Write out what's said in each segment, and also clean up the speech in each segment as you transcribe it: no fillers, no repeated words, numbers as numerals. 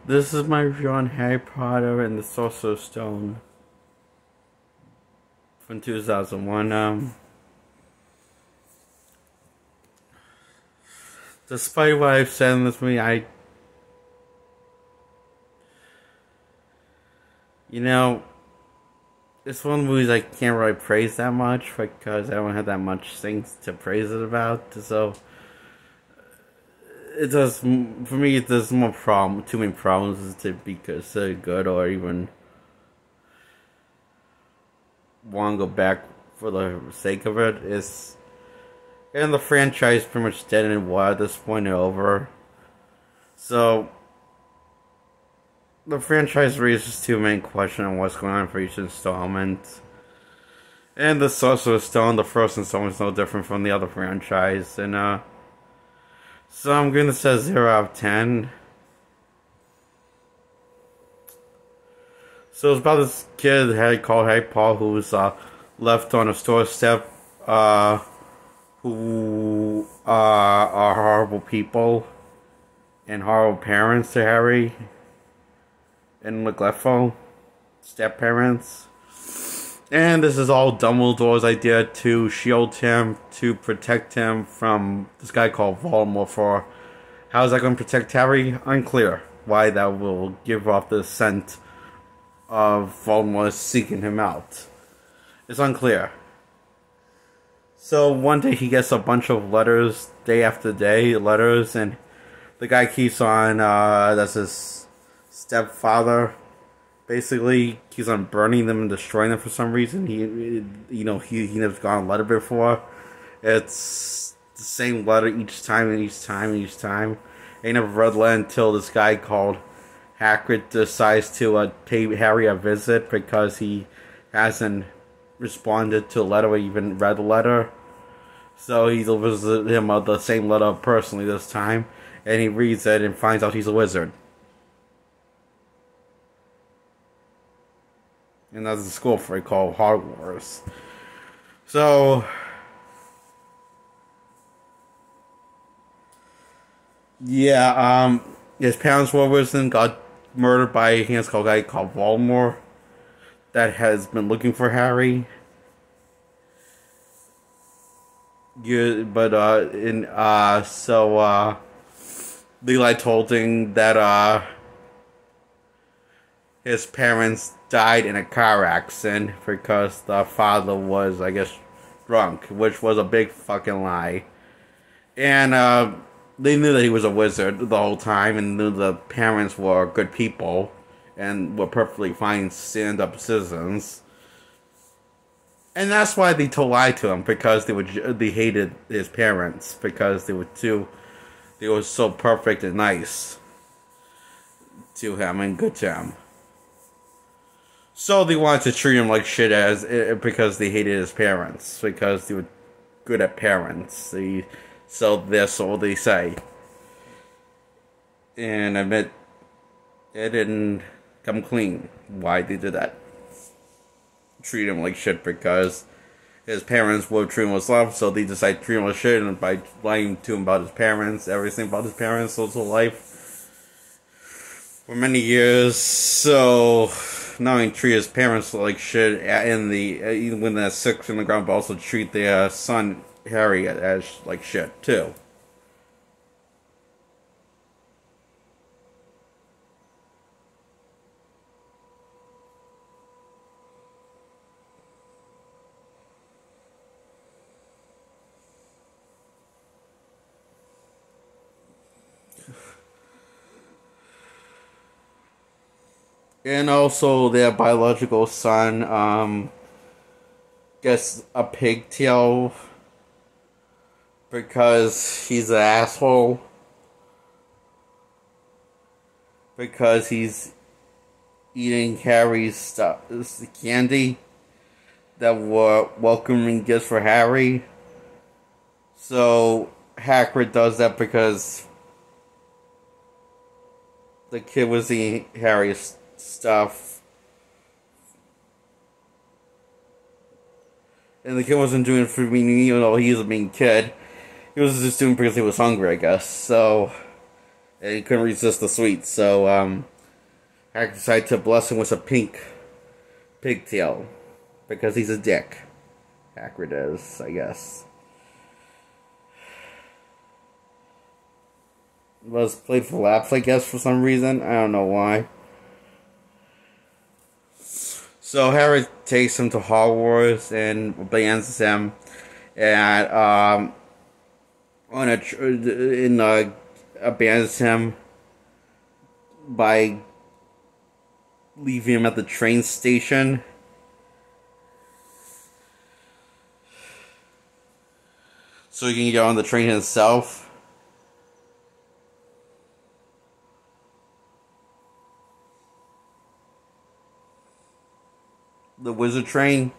This is my review on Harry Potter and the Sorcerer's Stone from 2001. Despite what I've said in this movie, it's one of the movies I can't really praise that much because I don't have that much things to praise it about. So it does, for me, there's too many problems to be considered good or even want to go back for the sake of it. And the franchise pretty much dead in the water at this point and over. So the franchise raises two main questions on what's going on for each installment. And the Sorcerer's Stone, the first installment, is no different from the other franchise. And so I'm going to say 0 out of 10. So it's about this kid called Harry Potter who was left on a store step, who are horrible people and horrible parents to Harry and neglectful step-parents. And this is all Dumbledore's idea to shield him, to protect him from this guy called Voldemort. For how is that going to protect Harry? Unclear. Why that will give off the scent of Voldemort seeking him out. It's unclear. So one day he gets a bunch of letters, day after day, and the guy keeps on, that's his stepfather, basically keeps on burning them and destroying them for some reason. He never got a letter before. It's the same letter each time. And he never read the letter until this guy called Hagrid decides to pay Harry a visit because he hasn't responded to the letter or even read the letter. So he'll visit him the same letter personally this time, and he reads it and finds out he's a wizard. And that's a school for it called Hogwarts. So yeah, his parents were wizards and got murdered by a guy called Voldemort that has been looking for Harry. Levi told him that his parents died in a car accident because the father was, I guess, drunk, which was a big fucking lie. And they knew that he was a wizard the whole time and knew the parents were good people and were perfectly fine stand-up citizens. And that's why they lied to him, because they hated his parents, because they were so perfect and nice to him and good to him. So they wanted to treat him like shit because they hated his parents, because they were good at parents. So that's all they say. And I admit, it didn't come clean why they did that. Treat him like shit because his parents would treat him with love, so they decided to treat him like shit, and by lying to him about his parents, everything about his parents, social life, for many years. So not only treat his parents like shit even when they're sick in the ground, but also treat their son Harry as like shit too. And also their biological son gets a pigtail because he's an asshole. Because he's eating Harry's stuff, the candy that were welcoming gifts for Harry. So Hagrid does that because the kid was eating Harry's stuff, and the kid wasn't doing it for me, even though he was a mean kid. He was just doing it because he was hungry, I guess. So and he couldn't resist the sweets. So Harry decided to bless him with a pink pigtail. Because he's a dick. Hagrid is, I guess. Was played for laughs, I guess, for some reason. I don't know why. So Harry takes him to Hogwarts and abandons him, and abandons him by leaving him at the train station. So he can get on the train himself. The wizard train.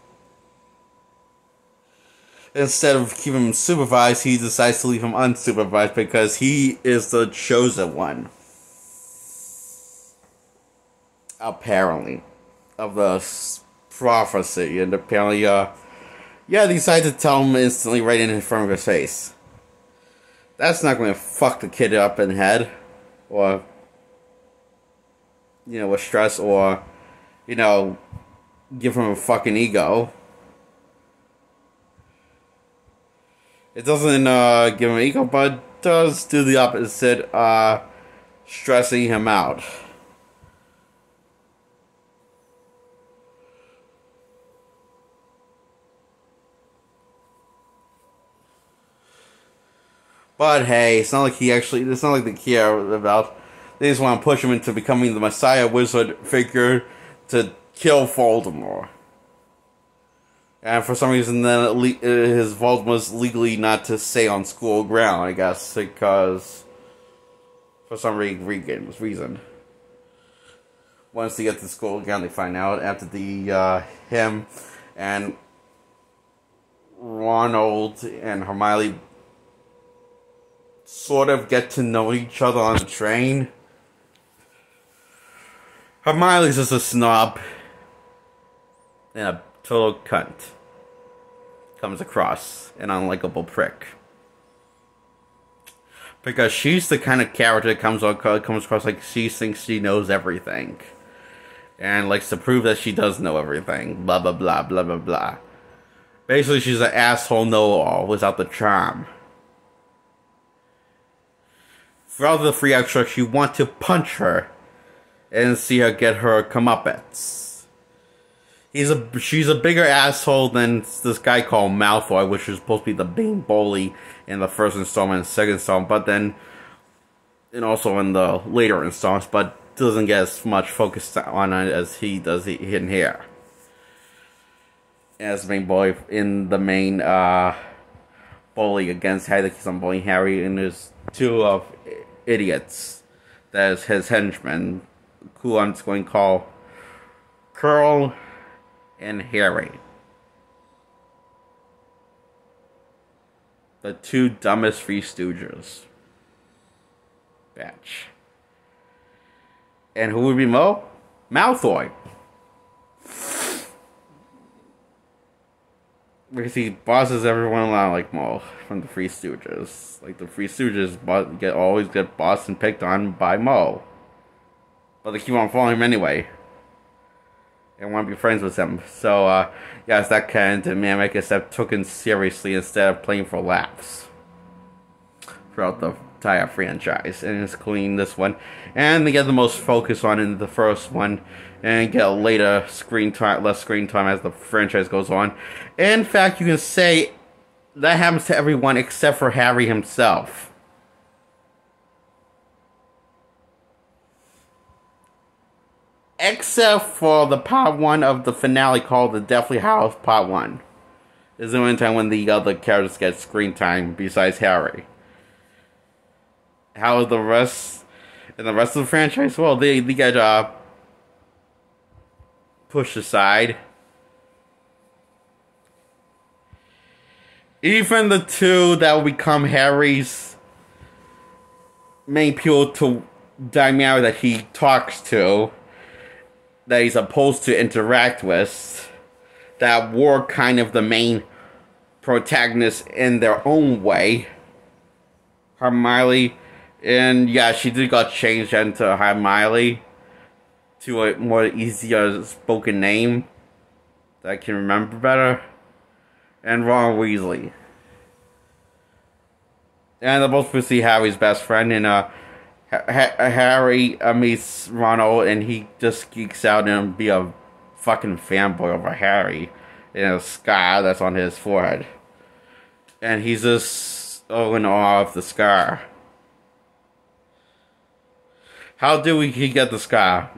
Instead of keeping him supervised, he decides to leave him unsupervised because he is the chosen one. Apparently. Of the prophecy. And apparently, they decided to tell him instantly right in front of his face. That's not going to fuck the kid up in the head. Or, with stress or, give him a fucking ego. It doesn't give him an ego, but it does do the opposite, stressing him out. But hey, it's not like they care about. They just want to push him into becoming the Messiah wizard figure to kill Voldemort. And for some reason, then his Voldemort's legally not to stay on school ground, I guess, because for some reason. Once they get to school ground, they find out after him and Ronald and Hermione sort of get to know each other on the train. Hermione's just a snob and a total cunt. Comes across an unlikable prick. Because she's the kind of character that comes across like she thinks she knows everything. And likes to prove that she does know everything. Blah, blah, blah, blah, blah, blah. Basically, she's an asshole know-all without the charm. Throughout the 3 act structure, you want to punch her and see her get her comeuppance. She's a bigger asshole than this guy called Malfoy, which is supposed to be the main bully in the first installment and second installment, but then, and also in the later installments, but doesn't get as much focus on it as he does in here. As the main bully in the main bully against Harry that keeps on bullying Harry, and there's 2 idiots. That is his henchmen, who I'm just going to call Curl and Harry. The 2 dumbest Three Stooges. Batch. And who would be Mo? Malfoy. Because he bosses everyone around like Mo from the Three Stooges. Like the Three Stooges always get bossed and picked on by Mo. But they keep on following him anyway. And want to be friends with him. So, it's that kind of dynamic, except taken seriously instead of playing for laughs. Throughout the entire franchise. And it's including this one. And they get the most focus on in the first one. And get less screen time as the franchise goes on. In fact, you can say that happens to everyone except for Harry himself. Except for the part 1 of the finale called The Deathly Hallows Part 1. Is the only time when the other characters get screen time besides Harry. How the rest of the franchise? Well, they get pushed aside. Even the 2 that will become Harry's main people to dynamic that he talks to, that he's supposed to interact with, that were kind of the main protagonists in their own way. Hermione, and she did got changed into Hermione. to a more easier spoken name that I can remember better. And Ron Weasley. And they're both supposed to be Harry's best friend, and Harry meets Ronald, and he just geeks out and be a fucking fanboy over Harry and a scar that's on his forehead. And he's just in awe of the scar. How do he get the scar?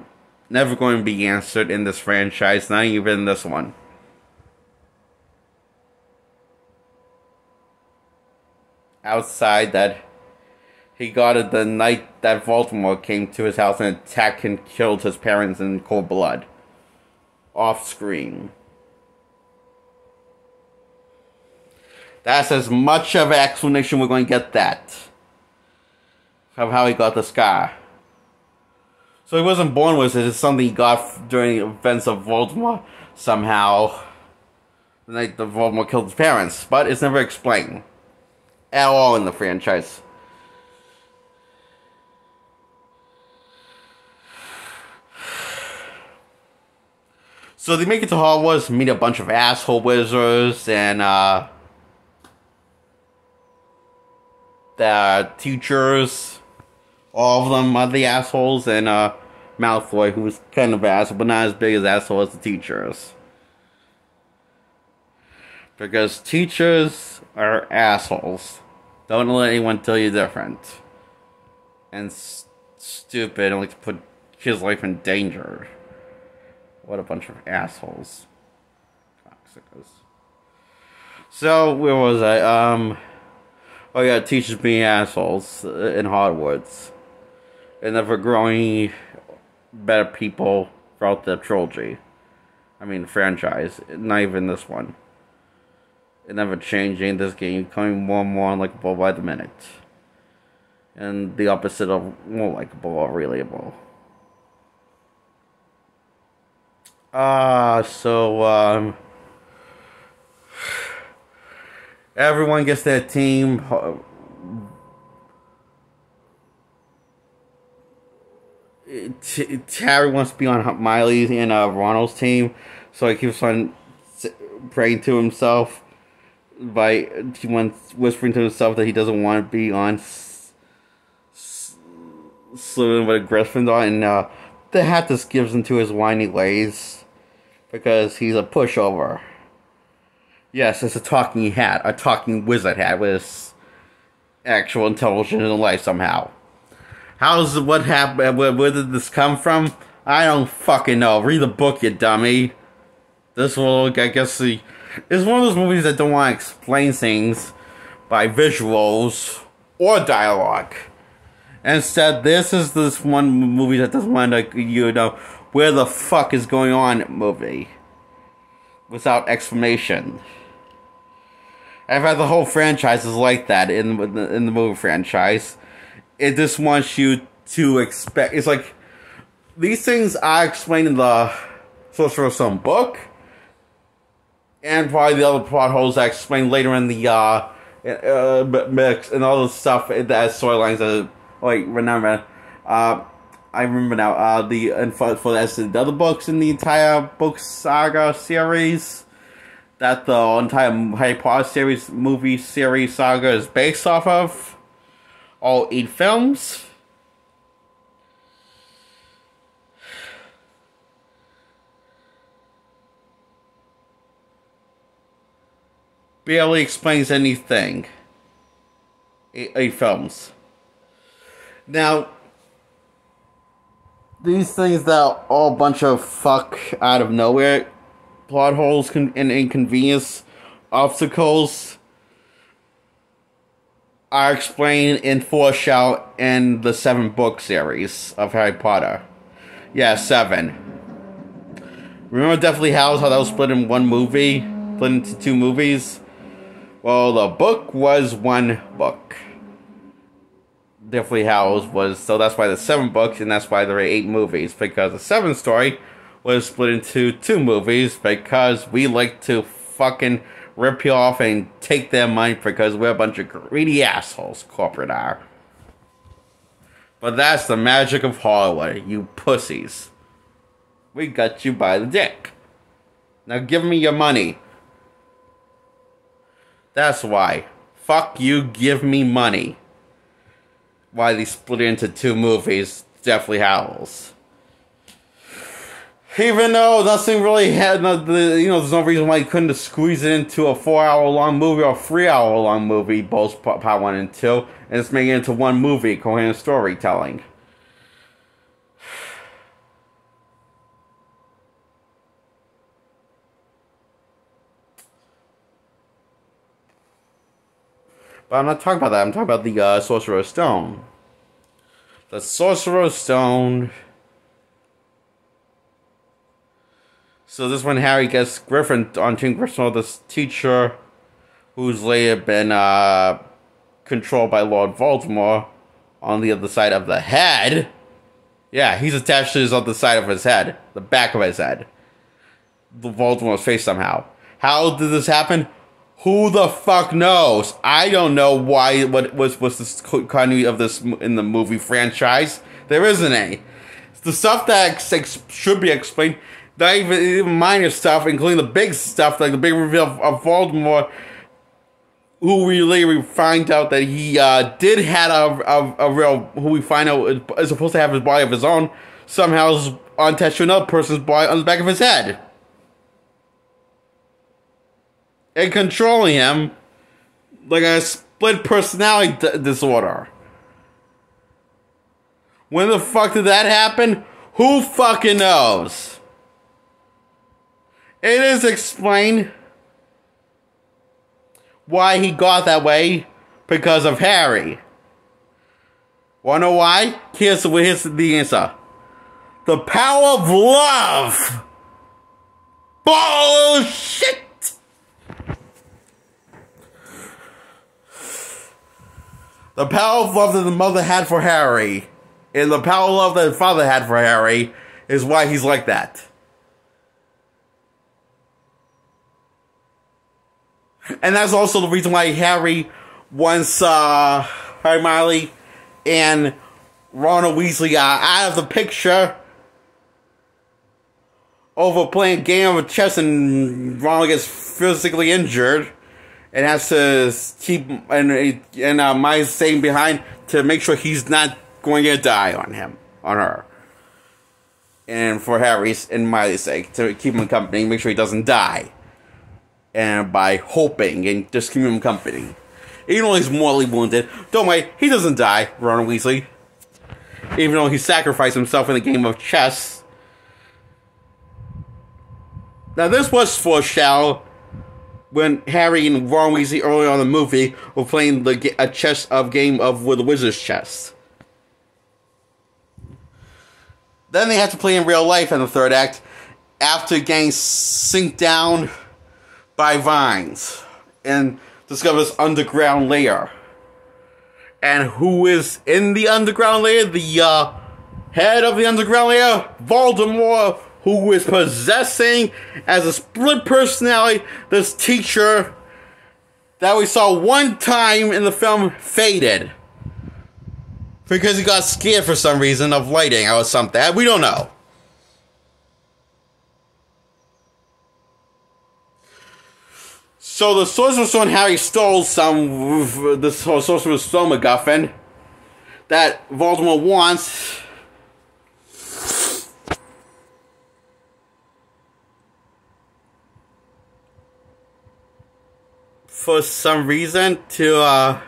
Never going to be answered in this franchise, not even this one. Outside that, he got it the night that Voldemort came to his house and attacked and killed his parents in cold blood. Off screen. That's as much of an explanation we're going to get that. Of how he got the scar. So he wasn't born with it, it's something he got during the events of Voldemort somehow. The night that Voldemort killed his parents. But it's never explained. At all in the franchise. So they make it to Hogwarts, meet a bunch of asshole wizards, and the teachers. All of them are the assholes, and Malfoy, who's kind of an asshole, but not as big as asshole as the teachers. Because teachers are assholes. Don't let anyone tell you different. And stupid, and like to put kids' life in danger. What a bunch of assholes. Toxicos. So, where was I? Oh yeah, teachers being assholes in Hogwarts. And never growing better people throughout the trilogy. I mean, franchise. Not even this one. It never changing this game, becoming more and more unlikable by the minute. And the opposite of more likable or relatable. Everyone gets their team. Harry wants to be on Miley's and Ronald's team, so he keeps on praying to himself. He wants whispering to himself that he doesn't want to be on Slytherin with a Gryffindor, and the hat just gives him to his whiny ways because he's a pushover. Yes, it's a talking hat, a talking wizard hat with actual intelligence in life somehow. What happened? Where did this come from? I don't fucking know. Read the book, you dummy. This will, I guess, it's one of those movies that don't want to explain things by visuals or dialogue. Instead, this is this one movie that doesn't want to, where the fuck is going on movie. Without explanation. I've had the whole franchise is like that in the movie franchise. It just wants you to expect. It's like these things are explained in the Sorcerer'S book, and probably the other plot holes I explained later in the mix and all the stuff that storylines that remember. I remember now. For the other books in the entire book saga series that the entire Harry Potter series movie series saga is based off of. All 8 films. Barely explains anything. 8 films. Now, these things that are all a bunch of fuck out of nowhere, plot holes and inconvenience, obstacles, are explained in foreshadow in the 7-book series of Harry Potter. Yeah, 7. Remember Deathly Hallows, how that was split in one movie? Split into 2 movies? Well, the book was 1 book. Deathly Hallows was, so that's why the 7 books, and that's why there are 8 movies, because the 7th story was split into 2 movies, because we like to fucking rip you off and take their money because we're a bunch of greedy assholes, corporate are. But that's the magic of Hollywood, you pussies. We got you by the dick. Now give me your money. That's why. Fuck you, give me money. Why they split it into 2 movies, Deathly Hallows. Even though nothing really had, there's no reason why you couldn't squeeze it into a 4-hour-long movie or a 3-hour-long movie, both part 1 and 2, and just make it into 1 movie, coherent storytelling. But I'm not talking about that. I'm talking about the Sorcerer's Stone. The Sorcerer's Stone. So this when Harry gets on Team Gryffindor, this teacher who's later been controlled by Lord Voldemort on the other side of the head. Yeah, he's attached to his other side of his head. The back of his head. The Voldemort's face somehow. How did this happen? Who the fuck knows? I don't know why. What was this continuity of this in the movie franchise? There isn't any. It's the stuff that should be explained, not even minor stuff, including the big stuff, like the big reveal of Voldemort, who we later find out that he did had a real, who we find out is supposed to have his body of his own, somehow is attached to another person's body on the back of his head. And controlling him like a split personality disorder. When the fuck did that happen? Who fucking knows? It is explained why he got that way, because of Harry. Wanna know why? Here's the answer. The power of love! Bullshit! The power of love that the mother had for Harry, and the power of love that the father had for Harry, is why he's like that. And that's also the reason why Harry wants Hermione and Ronald Weasley out of the picture over playing a game of chess, and Ronald gets physically injured and has to keep and Miles staying behind to make sure he's not going to die on her. And for Harry's and Miley's sake, to keep him company, make sure he doesn't die. And by hoping and just keep him company. Even though he's mortally wounded, don't worry, he doesn't die, Ronald Weasley. Even though he sacrificed himself in a game of chess. Now this was foreshadowed when Harry and Ron Weasley earlier on in the movie were playing a game of the Wizard's chess. Then they have to play in real life in the third act after getting sink down by vines and discover this underground layer. And who is in the underground layer? The head of the underground layer? Voldemort, who is possessing as a split personality this teacher that we saw one time in the film faded. Because he got scared for some reason of lighting or something. We don't know. So the Sorcerer's Stone Harry stole the Sorcerer's Stone MacGuffin that Voldemort wants. For some reason to,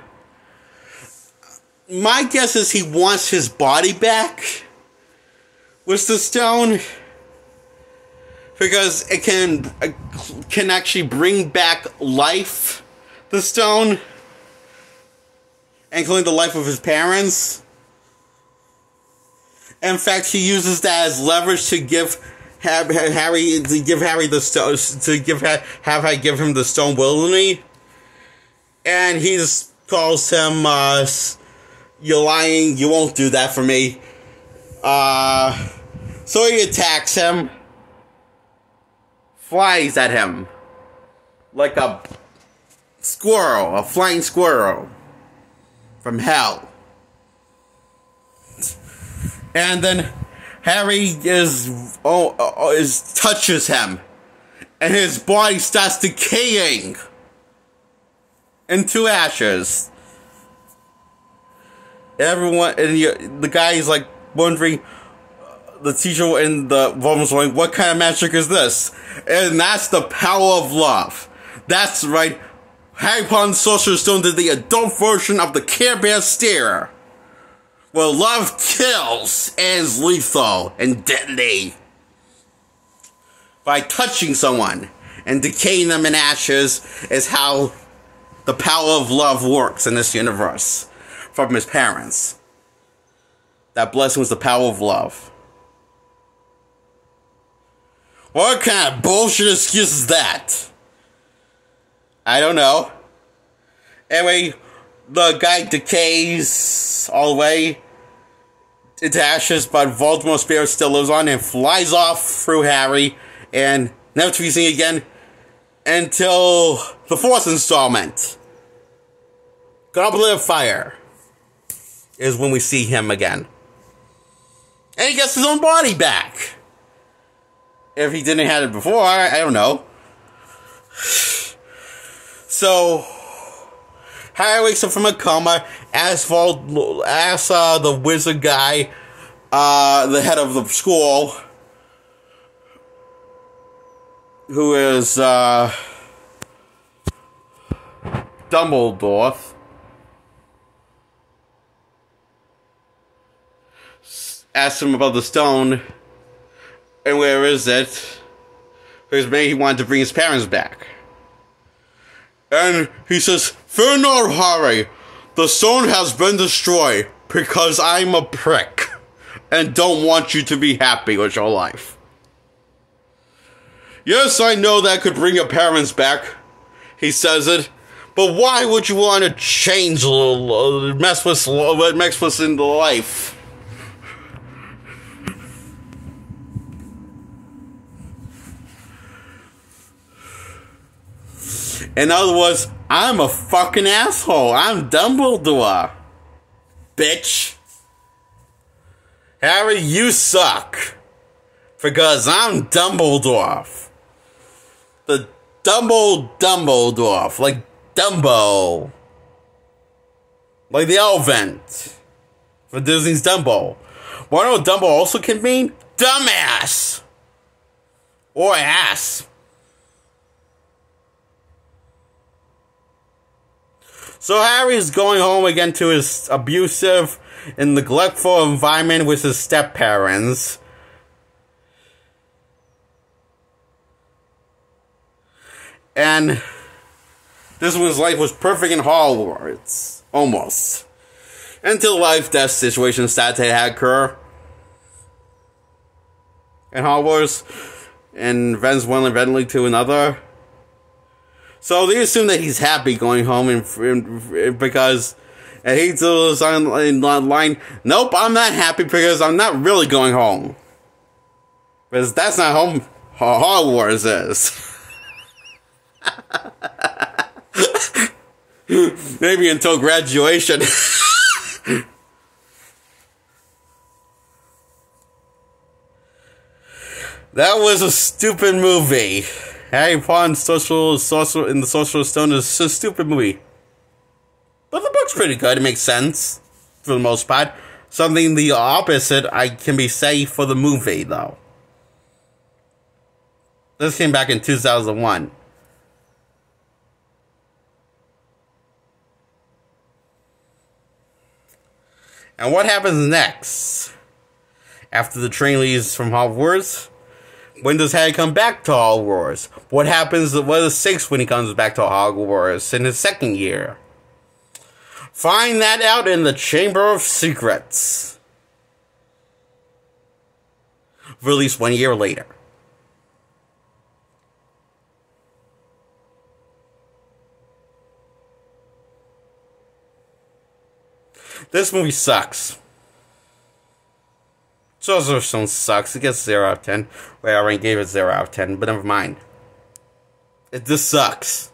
my guess is he wants his body back with the stone, because it can actually bring back life, the stone, including the life of his parents. In fact, he uses that as leverage to have Harry the stone, have Harry give him the stone willingly. And he just calls him, you're lying, you won't do that for me. So he attacks him, flies at him, like a squirrel, a flying squirrel, from hell. And then Harry touches him, and his body starts decaying into ashes. Everyone, and the guy is like wondering, the teacher and the Voldemort's like, what kind of magic is this? And that's the power of love. That's right. Harry Potter and the Sorcerer's Stone did the adult version of the Care Bear stare. Well, love kills and is lethal and deadly. By touching someone and decaying them in ashes is how the power of love works in this universe. From his parents. That blessing was the power of love. What kind of bullshit excuse is that? I don't know. Anyway, the guy decays all the way into ashes, but Voldemort's spirit still lives on and flies off through Harry and never to be seen again until the fourth installment. Goblet of Fire is when we see him again. And he gets his own body back. If he didn't have it before, I don't know. So, Harry wakes up from a coma, asks the wizard guy, the head of the school, who is Dumbledore, asks him about the stone, and where is it? Because maybe he wanted to bring his parents back. And he says, fear not, Harry, the stone has been destroyed because I'm a prick and don't want you to be happy with your life. Yes, I know that could bring your parents back, he says it, but why would you want to change, mess with in the life? In other words, I'm a fucking asshole. I'm Dumbledore. Bitch. Harry, you suck. Because I'm Dumbledore. The Dumbledore. Like Dumbo. Like the elephant. For Disney's Dumbo. Wanna know what Dumbo also can mean? Dumbass. Or ass. So Harry's going home again to his abusive and neglectful environment with his step-parents. And this one's life was perfect in Hogwarts. Almost. Until life-death situations started to occur in Hogwarts. And events one eventually to another. So they assume that he's happy going home and because and he tells in line, nope, I'm not happy because I'm not really going home. Because that's not home Hogwarts is. Maybe until graduation. That was a stupid movie. Harry Potter and the Sorcerer's Stone is a stupid movie. But the book's pretty good. It makes sense, for the most part. Something the opposite I can be say for the movie, though. This came back in 2001. And what happens next? After the train leaves from Hogwarts? When does Harry come back to Hogwarts? What happens? What is six when he comes back to Hogwarts in his second year? Find that out in the Chamber of Secrets. Released 1 year later. This movie sucks. Sorcerer's Stone sucks. It gets 0 out of 10. Well, I already gave it 0 out of 10, but never mind. It just sucks.